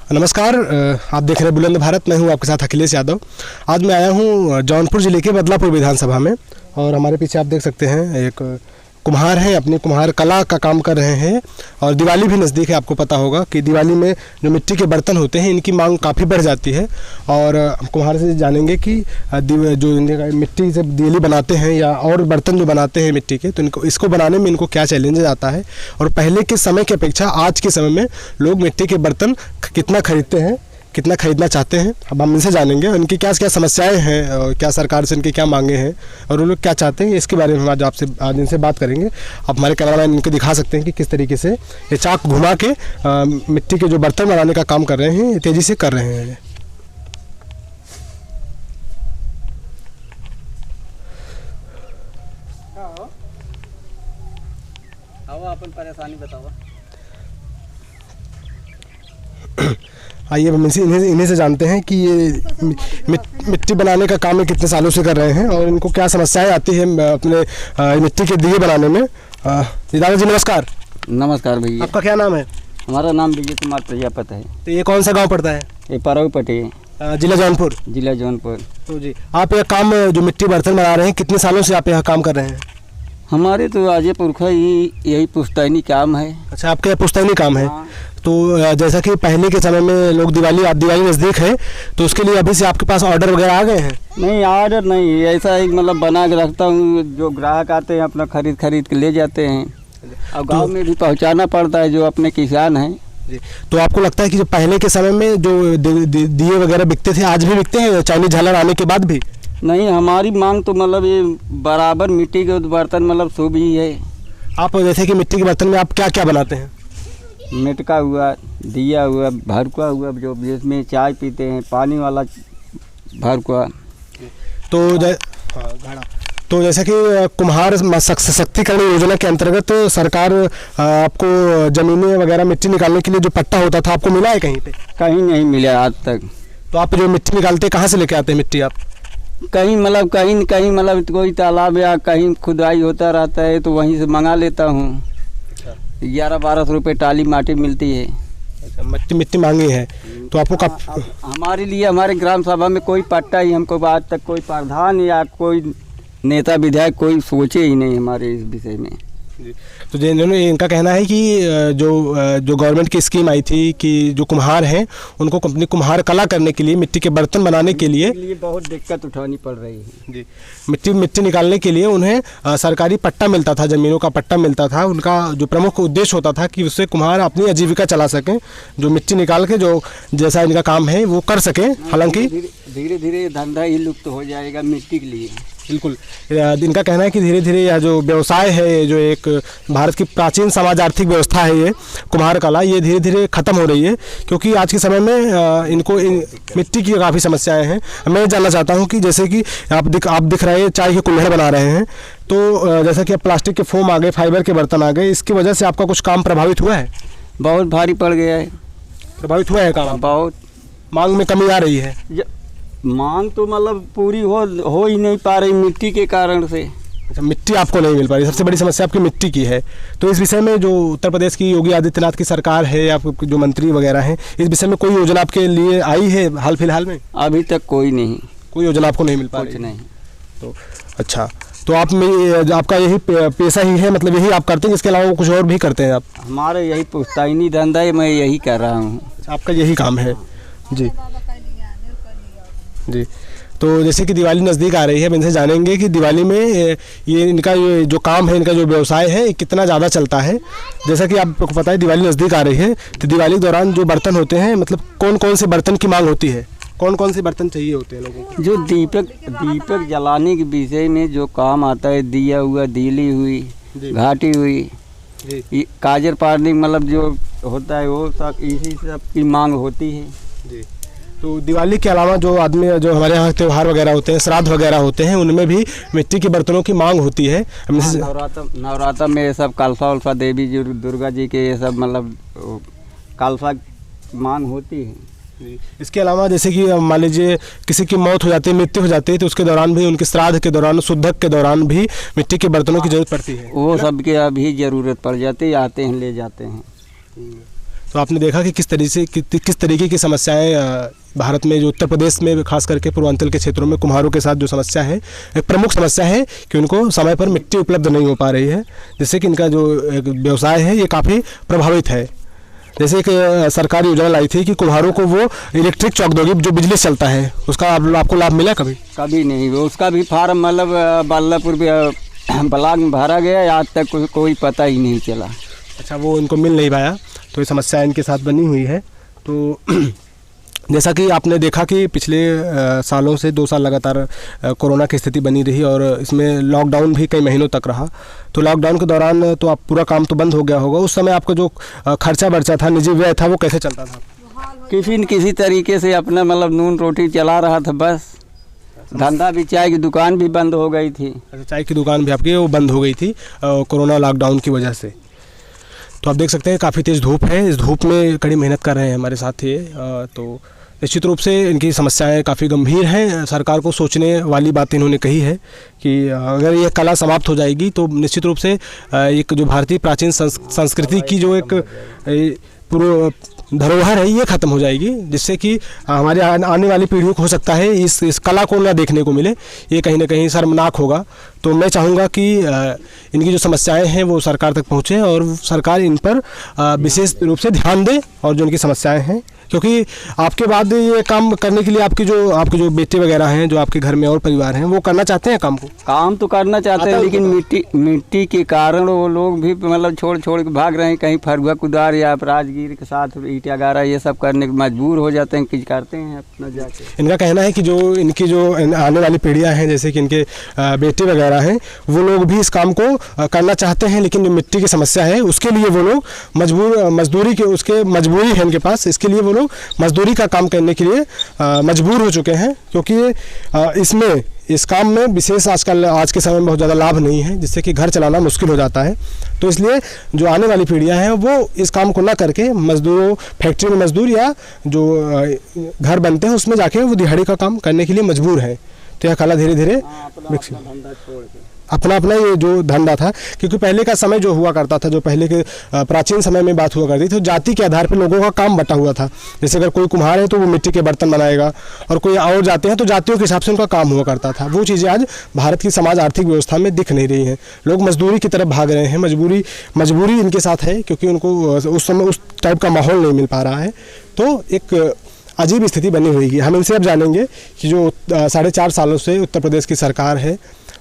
नमस्कार, आप देख रहे हैं बुलंद भारत। मैं हूं आपके साथ अखिलेश यादव। आज मैं आया हूं जौनपुर ज़िले के बदलापुर विधानसभा में और हमारे पीछे आप देख सकते हैं एक कुम्हार हैं, अपनी कुम्हार कला का काम कर रहे हैं। और दिवाली भी नज़दीक है। आपको पता होगा कि दिवाली में जो मिट्टी के बर्तन होते हैं इनकी मांग काफ़ी बढ़ जाती है। और कुम्हार से जानेंगे कि जो मिट्टी से दियली बनाते हैं या और बर्तन जो बनाते हैं मिट्टी के, तो इनको इसको बनाने में इनको क्या चैलेंजेस आता है और पहले के समय की अपेक्षा आज के समय में लोग मिट्टी के बर्तन कितना खरीदते हैं, कितना खरीदना चाहते हैं। अब हम इनसे जानेंगे उनकी क्या क्या समस्याएं हैं और क्या सरकार से इनकी क्या मांगे हैं और वो लोग क्या चाहते हैं, इसके बारे में हम आज इनसे बात करेंगे। आप हमारे कैमरामैन इनको दिखा सकते हैं कि किस तरीके से ये चाक घुमा के मिट्टी के जो बर्तन बनाने का काम कर रहे हैं तेज़ी से कर रहे हैं। अपन परेशानी बताओ। आइए हम इन्हीं से जानते हैं कि ये मिट्टी बनाने का काम ये कितने सालों से कर रहे हैं और इनको क्या समस्याएं आती हैं अपने मिट्टी के दिए बनाने में। दादाजी नमस्कार। नमस्कार भैया। आपका क्या नाम है? हमारा नाम विजय कुमार प्रजापति है। तो ये कौन सा गांव पड़ता है? ये परौपटी, जिला जौनपुर। जिला जौनपुर। तो जी आप यह काम जो मिट्टी बर्तन बना रहे हैं कितने सालों से आप यह काम कर रहे हैं? हमारे तो आजे पुरखा यही पुश्तैनी काम है। अच्छा, आपका पुश्तैनी काम है। हाँ। तो जैसा कि पहले के समय में लोग दिवाली नज़दीक है तो उसके लिए अभी से आपके पास ऑर्डर वगैरह आ गए हैं? नहीं, ऑर्डर नहीं, ऐसा ही मतलब बना के रखता हूँ। जो ग्राहक आते हैं अपना खरीद के ले जाते हैं और गांव में भी पहुँचाना पड़ता है जो अपने किसान हैं। जी, तो आपको लगता है कि जो पहले के समय में जो दिए वगैरह बिकते थे आज भी बिकते हैं चाइनीज झालर आने के बाद भी? नहीं, हमारी मांग तो मतलब ये बराबर मिट्टी के बर्तन मतलब शुभ ही है। आप जैसे कि मिट्टी के बर्तन में आप क्या क्या बनाते हैं? मटका हुआ, दिया हुआ, भरकुआ हुआ, जो जिसमें चाय पीते हैं, पानी वाला भरकुआ। तो जैसा कि कुम्हार सशक्तिकरण योजना के अंतर्गत सरकार आपको ज़मीनें वगैरह मिट्टी निकालने के लिए जो पट्टा होता था आपको मिला है कहीं पे? कहीं नहीं मिला आज तक। तो आप जो मिट्टी निकालते कहाँ से लेके आते हैं मिट्टी आप? कहीं मतलब कोई तालाब या कहीं खुदाई होता रहता है तो वहीं से मंगा लेता हूँ। 11-12 रुपये टाली माटी मिलती है। अच्छा, मिट्टी मांगी है तो आपको हमारे लिए हमारे ग्राम सभा में कोई पट्टा ही हमको आज तक कोई प्रधान या कोई नेता विधायक कोई सोचे ही नहीं हमारे इस विषय में। तो जिन्होंने इनका कहना है कि जो गवर्नमेंट की स्कीम आई थी कि जो कुम्हार हैं उनको अपनी कुम्हार कला करने के लिए मिट्टी के बर्तन बनाने के लिए बहुत दिक्कत उठानी पड़ रही है। जी, मिट्टी निकालने के लिए उन्हें सरकारी पट्टा मिलता था, ज़मीनों का पट्टा मिलता था। उनका जो प्रमुख उद्देश्य होता था कि उससे कुम्हार अपनी आजीविका चला सकें, जो मिट्टी निकाल के जो जैसा इनका काम है वो कर सकें। हालांकि धीरे धीरे धंधा ही लुप्त हो जाएगा मिट्टी के लिए। बिल्कुल, इनका कहना है कि धीरे धीरे यह जो व्यवसाय है, जो एक भारत की प्राचीन समाज आर्थिक व्यवस्था है, ये कुम्हार कला ये धीरे धीरे ख़त्म हो रही है क्योंकि आज के समय में इनको मिट्टी की काफ़ी समस्याएं हैं। मैं जानना चाहता हूं कि जैसे कि आप दिख रहे हैं चाय के कुल्हड़ बना रहे हैं, तो जैसा कि अब प्लास्टिक के फोम आ गए, फाइबर के बर्तन आ गए, इसकी वजह से आपका कुछ काम प्रभावित हुआ है? बहुत भारी पड़ गया है। प्रभावित हुआ है काम? बहुत। मांग में कमी आ रही है? मांग तो मतलब पूरी हो ही नहीं पा रही मिट्टी के कारण से। अच्छा, मिट्टी आपको नहीं मिल पा रही, सबसे बड़ी समस्या आपकी मिट्टी की है। तो इस विषय में जो उत्तर प्रदेश की योगी आदित्यनाथ की सरकार है या जो मंत्री वगैरह हैं, इस विषय में कोई योजना आपके लिए आई है हाल फिलहाल में? अभी तक कोई नहीं। कोई योजना आपको नहीं मिल पा रही? कुछ नहीं। तो अच्छा, तो आप में आपका यही पेशा ही है, मतलब यही आप करते हैं, इसके अलावा कुछ और भी करते हैं आप? हमारा यही पुश्तैनी धंधा है, मैं यही कर रहा हूँ। आपका यही काम है? जी जी। तो जैसे कि दिवाली नज़दीक आ रही है, इनसे जानेंगे कि दिवाली में ये इनका जो काम है, इनका जो व्यवसाय है कितना ज़्यादा चलता है। जैसा कि आपको पता है दिवाली नज़दीक आ रही है, तो दिवाली के दौरान जो बर्तन होते हैं, मतलब कौन कौन से बर्तन की मांग होती है, कौन कौन से बर्तन चाहिए होते हैं लोगों को? जो दीपक जलाने के विषय में जो काम आता है, दिया हुआ, दीली हुई, घाटी हुई, काजर पारनी मतलब जो होता है वो सब इसी सब की मांग होती है। जी। तो दिवाली के अलावा जो हमारे यहाँ त्यौहार वगैरह होते हैं, श्राद्ध वगैरह होते हैं, उनमें भी मिट्टी के बर्तनों की मांग होती है। नवरात्र में ये सब कलसा उलसा देवी जी दुर्गा जी के ये सब मतलब कलसा मांग होती है। इसके अलावा जैसे कि मान लीजिए किसी की मौत हो जाती है, मृत्यु हो जाती है, तो उसके दौरान भी, उनके श्राद्ध के दौरान, शुद्धक के दौरान भी मिट्टी के बर्तनों की जरूरत पड़ती है। वो सब की अभी ज़रूरत पड़ जाती है, आते हैं ले जाते हैं। तो आपने देखा कि किस तरीके की समस्याएं भारत में, जो उत्तर प्रदेश में खास करके पूर्वांचल के क्षेत्रों में कुम्हारों के साथ जो समस्या है, एक प्रमुख समस्या है कि उनको समय पर मिट्टी उपलब्ध नहीं हो पा रही है, जिससे कि इनका जो व्यवसाय है ये काफ़ी प्रभावित है। जैसे एक सरकारी योजना लाई थी कि कुम्हारों को वो इलेक्ट्रिक चौक दोगी जो बिजली से चलता है, उसका आपको लाभ मिला कभी? कभी नहीं। उसका भी फार्म मतलब बल्लापुर ब्लॉक में भरा गया, आज तक कोई पता ही नहीं चला। अच्छा, वो इनको मिल नहीं पाया, तो ये समस्या इनके साथ बनी हुई है। तो जैसा कि आपने देखा कि पिछले सालों से 2 साल लगातार कोरोना की स्थिति बनी रही और इसमें लॉकडाउन भी कई महीनों तक रहा। तो लॉकडाउन के दौरान तो आप पूरा काम तो बंद हो गया होगा, उस समय आपका जो खर्चा बर्चा था, निजी व्यय था, वो कैसे चलता था? किसी न किसी तरीके से अपना मतलब नून रोटी चला रहा था बस। धंधा भी, चाय की दुकान भी बंद हो गई थी। अच्छा, चाय की दुकान भी आपकी वो बंद हो गई थी कोरोना लॉकडाउन की वजह से। तो आप देख सकते हैं काफ़ी तेज़ धूप है, इस धूप में कड़ी मेहनत कर रहे हैं हमारे साथ ये। तो निश्चित रूप से इनकी समस्याएं काफ़ी गंभीर हैं। सरकार को सोचने वाली बात इन्होंने कही है कि अगर ये कला समाप्त हो जाएगी तो निश्चित रूप से एक जो भारतीय प्राचीन संस्कृति की जो एक पूर्व धरोहर है ये ख़त्म हो जाएगी, जिससे कि हमारे आने वाली पीढ़ियों को हो सकता है इस कला को ना देखने को मिले। ये कहीं ना कहीं शर्मनाक होगा। तो मैं चाहूँगा कि इनकी जो समस्याएं हैं वो सरकार तक पहुँचे और सरकार इन पर विशेष रूप से ध्यान दे, और जो इनकी समस्याएं हैं, क्योंकि आपके बाद ये काम करने के लिए आपके जो बेटे वगैरह हैं, जो आपके घर में और परिवार हैं, वो करना चाहते हैं काम तो करना चाहते हैं, लेकिन मिट्टी के कारण वो लोग भी मतलब छोड़ के भाग रहे हैं। कहीं फरुआ कुदार या राजगीर के साथ ईंटा गारा ये सब करने के मजबूर हो जाते हैं, कि करते हैं अपना जाके। इनका कहना है कि जो इनकी जो आने वाली पीढ़ियाँ हैं, जैसे कि इनके बेटे वगैरह हैं, वो लोग भी इस काम को करना चाहते हैं, लेकिन जो मिट्टी की समस्या है उसके लिए वो लोग मजबूरी है इनके पास, इसके लिए वो लोग मजदूरी का काम करने के लिए मजबूर हो चुके हैं, क्योंकि इस काम में विशेष आज के समय में बहुत ज़्यादा लाभ नहीं है, जिससे कि घर चलाना मुश्किल हो जाता है। तो इसलिए जो आने वाली पीढ़ियां हैं वो इस काम को ना करके मजदूरों, फैक्ट्री में मजदूर या जो घर बनते हैं उसमें जाके वो दिहाड़ी का काम करने के लिए मजबूर है। तो यह कला धीरे धीरे अपना ये जो धंधा था, क्योंकि पहले का समय जो हुआ करता था, जो पहले के प्राचीन समय में बात हुआ करती थी, तो जाति के आधार पर लोगों का काम बटा हुआ था। जैसे अगर कोई कुम्हार है तो वो मिट्टी के बर्तन बनाएगा, और कोई और जाते हैं तो जातियों के हिसाब से उनका काम हुआ करता था। वो चीज़ें आज भारत की समाज आर्थिक व्यवस्था में दिख नहीं रही हैं। लोग मजदूरी की तरफ भाग रहे हैं, मजबूरी इनके साथ है, क्योंकि उनको उस समय उस टाइप का माहौल नहीं मिल पा रहा है। तो एक अजीब स्थिति बनी हुई है। हम इनसे अब जानेंगे कि जो 4.5 सालों से उत्तर प्रदेश की सरकार है,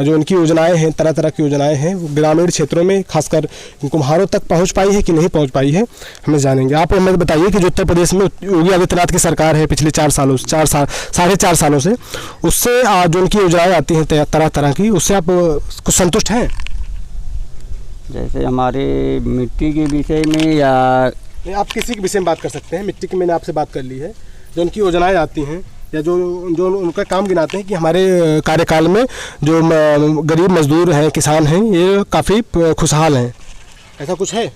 जो उनकी योजनाएं हैं, तरह तरह की योजनाएं हैं, वो ग्रामीण क्षेत्रों में खासकर कुम्हारों तक पहुंच पाई है कि नहीं पहुंच पाई है, हमें जानेंगे। आप हमें बताइए कि जो उत्तर प्रदेश में योगी आदित्यनाथ की सरकार है पिछले 4.5 सालों से, उससे जो उनकी योजनाएं आती हैं तरह तरह की, उससे आप कुछ संतुष्ट हैं? जैसे हमारे मिट्टी के विषय में, या आप किसी के विषय में बात कर सकते हैं। मिट्टी की मैंने आपसे बात कर ली है। जो उनकी योजनाएं आती हैं या जो उनका काम गिनाते हैं कि हमारे कार्यकाल में जो गरीब मजदूर हैं, किसान हैं, ये काफ़ी खुशहाल हैं, ऐसा कुछ है?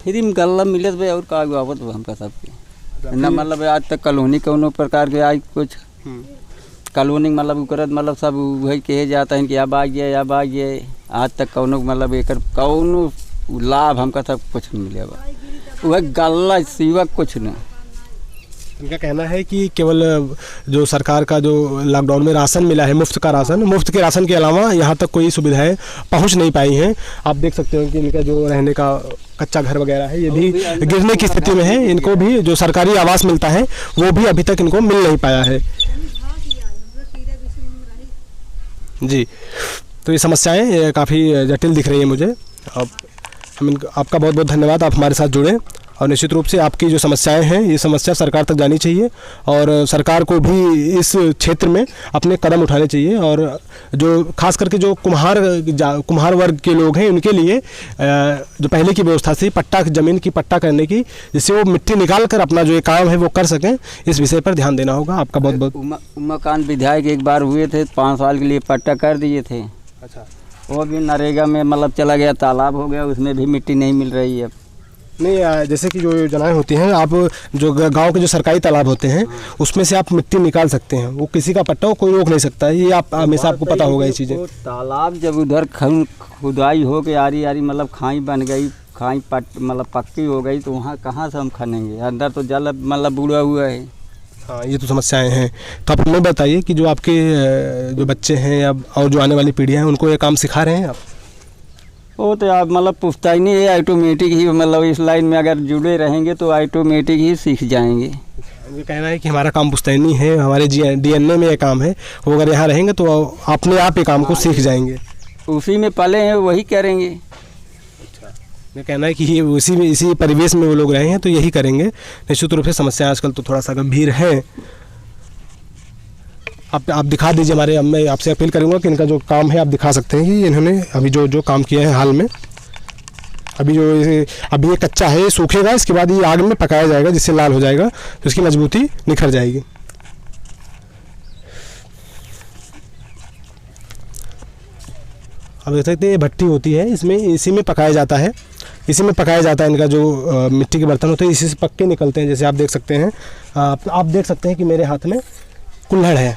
फ्री में गल्ला मिलत भाई और का बाबत हमका सबके ना, मतलब आज तक कॉलोनी कोनो प्रकार के आज कुछ कॉलोनी मतलब उकरत मतलब सब वही कहे जाता है कि अब आ गया, आज तक कोनो मतलब एक कौनो लाभ हमका सब कुछ नहीं मिले। वह गल्ला सिवा कुछ नहीं। इनका कहना है कि केवल जो सरकार का जो लॉकडाउन में राशन मिला है, मुफ्त के राशन के अलावा यहाँ तक कोई सुविधाएं पहुँच नहीं पाई हैं। आप देख सकते हो कि इनका जो रहने का कच्चा घर वगैरह है ये भी गिरने की स्थिति में है। इनको भी जो सरकारी आवास मिलता है वो भी अभी तक इनको मिल नहीं पाया है जी। तो ये समस्याएं काफ़ी जटिल दिख रही है मुझे। अब आपका बहुत बहुत धन्यवाद, आप हमारे साथ जुड़े, और निश्चित रूप से आपकी जो समस्याएं हैं ये समस्या सरकार तक जानी चाहिए, और सरकार को भी इस क्षेत्र में अपने कदम उठाने चाहिए। और जो खास करके जो कुम्हार वर्ग के लोग हैं उनके लिए जो पहले की व्यवस्था थी ज़मीन की पट्टा करने की, जिससे वो मिट्टी निकाल कर अपना जो ये काम है वो कर सकें, इस विषय पर ध्यान देना होगा। आपका बहुत बहुत। उमाकांत विधायक एक बार हुए थे, 5 साल के लिए पट्टा कर दिए थे। अच्छा, वो भी नरेगा में मतलब चला गया, तालाब हो गया, उसमें भी मिट्टी नहीं मिल रही है। नहीं, जैसे कि जो योजनाएं होती हैं, आप जो गांव के जो सरकारी तालाब होते हैं उसमें से आप मिट्टी निकाल सकते हैं, वो किसी का पट्टा कोई रोक नहीं सकता है। ये आप हमेशा आपको पता होगा ये चीज़ें। तालाब जब उधर खुदाई हो के आरी मतलब खाई बन गई, खाई मतलब पक्की हो गई तो वहाँ कहाँ से हम खानेंगे, अंदर तो जल मतलब बुरा हुआ है। हाँ, ये तो समस्याएं हैं। तो आप हमें बताइए कि जो आपके जो बच्चे हैं अब और जो आने वाली पीढ़ियाँ हैं उनको ये काम सिखा रहे हैं आप? वो तो आप मतलब पुश्तैनी है, ऑटोमेटिक ही मतलब इस लाइन में अगर जुड़े रहेंगे तो ऑटोमेटिक ही सीख जाएंगे। ये कहना है कि हमारा काम पुश्तैनी है, हमारे DNA में ये काम है, वो अगर यहाँ रहेंगे तो अपने आप ये काम को सीख जाएंगे। उसी में पले हैं वही करेंगे। ये कहना है कि ये इसी परिवेश में वो लोग रहे हैं तो यही करेंगे। निश्चित रूप से समस्या आजकल तो थोड़ा सा गंभीर है। आप दिखा दीजिए हमारे, मैं आपसे अपील करूंगा कि इनका जो काम है आप दिखा सकते हैं कि इन्होंने अभी जो काम किया है हाल में। अभी ये कच्चा है, ये सूखेगा, इसके बाद ये आग में पकाया जाएगा जिससे लाल हो जाएगा तो इसकी मजबूती निखर जाएगी। अब देख सकते हैं ये भट्टी होती है, इसमें इसी में पकाया जाता है। इसी में पकाया जाता है। इनका जो मिट्टी के बर्तन होते हैं इसी से पक के निकलते हैं। जैसे आप देख सकते हैं, आप देख सकते हैं कि मेरे हाथ में कुल्हड़ है।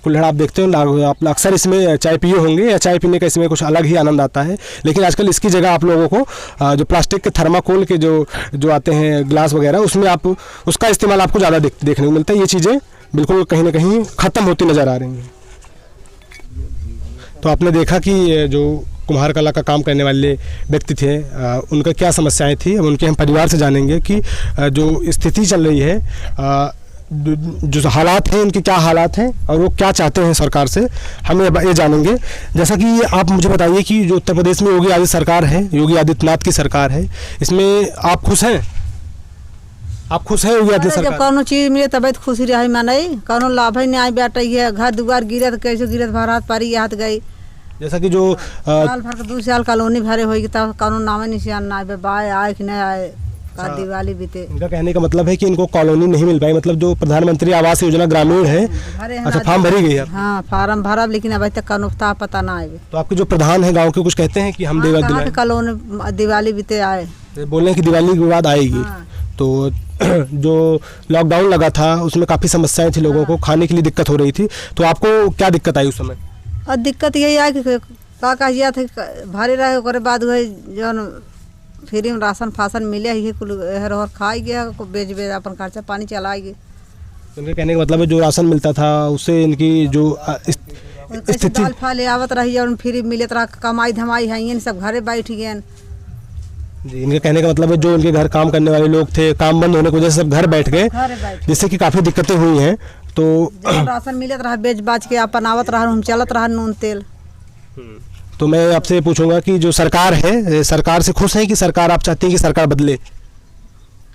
कुल्हड़ आप देखते हो, आप अक्सर इसमें चाय पिए होंगे या चाय पीने का इसमें कुछ अलग ही आनंद आता है। लेकिन आजकल इसकी जगह आप लोगों को जो प्लास्टिक के थर्माकोल के जो आते हैं ग्लास वगैरह, उसमें आप उसका इस्तेमाल आपको ज़्यादा देखने को मिलता है। ये चीज़ें बिल्कुल कहीं ना कहीं ख़त्म होती नज़र आ रही हैं। तो आपने देखा कि जो कुम्हार कला का काम करने वाले व्यक्ति थे, उनका क्या समस्याएं थी। अब उनके हम परिवार से जानेंगे कि जो स्थिति चल रही है, जो हालात हैं उनके क्या हालात हैं और वो क्या चाहते हैं सरकार से, हम ये जानेंगे। जैसा कि आप मुझे बताइए कि जो उत्तर प्रदेश में योगी आदित्यनाथ सरकार है, योगी आदित्यनाथ की सरकार है, इसमें आप खुश हैं? आप खुश हैं योगी आदित्यनाथ सरकार? कौनो चीज मिले तबियत खुशी रही मानई, कौनो लाभ ही नहीं आई बैठई है। घर दुआर गिरत कैसे गिरत भरात पारी हाथ गई। जैसा कि जो साल भर के 2 साल कॉलोनी भरे होगी तब कौनो नामे निशान ना आए, आए कि नहीं आए, का दिवाली बीते। इनका कहने का मतलब है कि इनको कॉलोनी नहीं मिल पाई, मतलब जो प्रधानमंत्री आवास योजना ग्रामीण है, अच्छा फॉर्म भरी गई है? हाँ फॉर्म भरा, लेकिन अभी तक कौनो पता ना आए। तो आपके जो प्रधान है गांव के कुछ कहते हैं कि हम कॉलोनी दिवाली बीते आए, बोल रहे हैं कि दिवाली के बाद आएगी। तो जो लॉकडाउन लगा था उसमें काफ़ी समस्याएं थी, लोगों को खाने के लिए दिक्कत हो रही थी। तो आपको क्या दिक्कत आई उस समय? और दिक्कत यही है कि का कहिया थे भरे रहे, ओकरे बाद वही जो फ्री में राशन फासन मिले ही कुल हर खाई गया, बेच अपन खर्चा पानी चला गए। उनके कहने का मतलब है जो राशन मिलता था उससे इनकी जो स्थिति दाल फाल आवत रही और फ्री मिलत रहा, कमाई धमाई है सब घरे बैठ गए। जी, इनके कहने का मतलब है जो उनके घर काम करने वाले लोग थे, काम बंद होने की वजह से सब घर बैठ गए, जिससे कि काफ़ी दिक्कतें हुई हैं। तो राशन मिलत रहा, बेच बाच के अपन आवत रहा, हम चलत रहा नून तेल। तो मैं आपसे पूछूंगा कि जो सरकार है, सरकार से खुश हैं कि सरकार आप चाहती हैं कि सरकार बदले?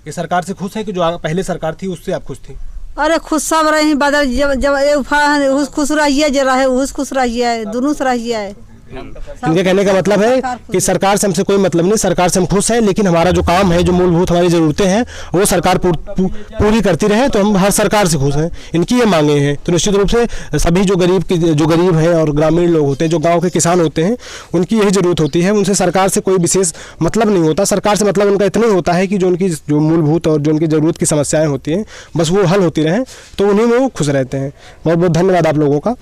कि सरकार से खुश है कि जो पहले सरकार थी उससे आप खुश थी? अरे खुश सब रहे बदल, जब खुश रहिए, जो रहे उस खुश रहिए, दोनों से रहिए। इनके कहने का मतलब है कि सरकार से हमसे कोई मतलब नहीं, सरकार से हम खुश हैं, लेकिन हमारा जो काम है, जो मूलभूत हमारी ज़रूरतें हैं वो सरकार पूरी करती रहे, तो हम हर सरकार से खुश हैं। इनकी ये मांगे हैं। तो निश्चित रूप से सभी जो गरीब हैं और ग्रामीण लोग होते हैं, जो गांव के किसान होते हैं, उनकी यही ज़रूरत होती है। उनसे सरकार से कोई विशेष मतलब नहीं होता। सरकार से मतलब उनका इतना होता है कि जो उनकी जो मूलभूत और जो उनकी ज़रूरत की समस्याएँ होती हैं बस वो हल होती रहें, तो उन्हीं में वो खुश रहते हैं। बहुत बहुत धन्यवाद आप लोगों का।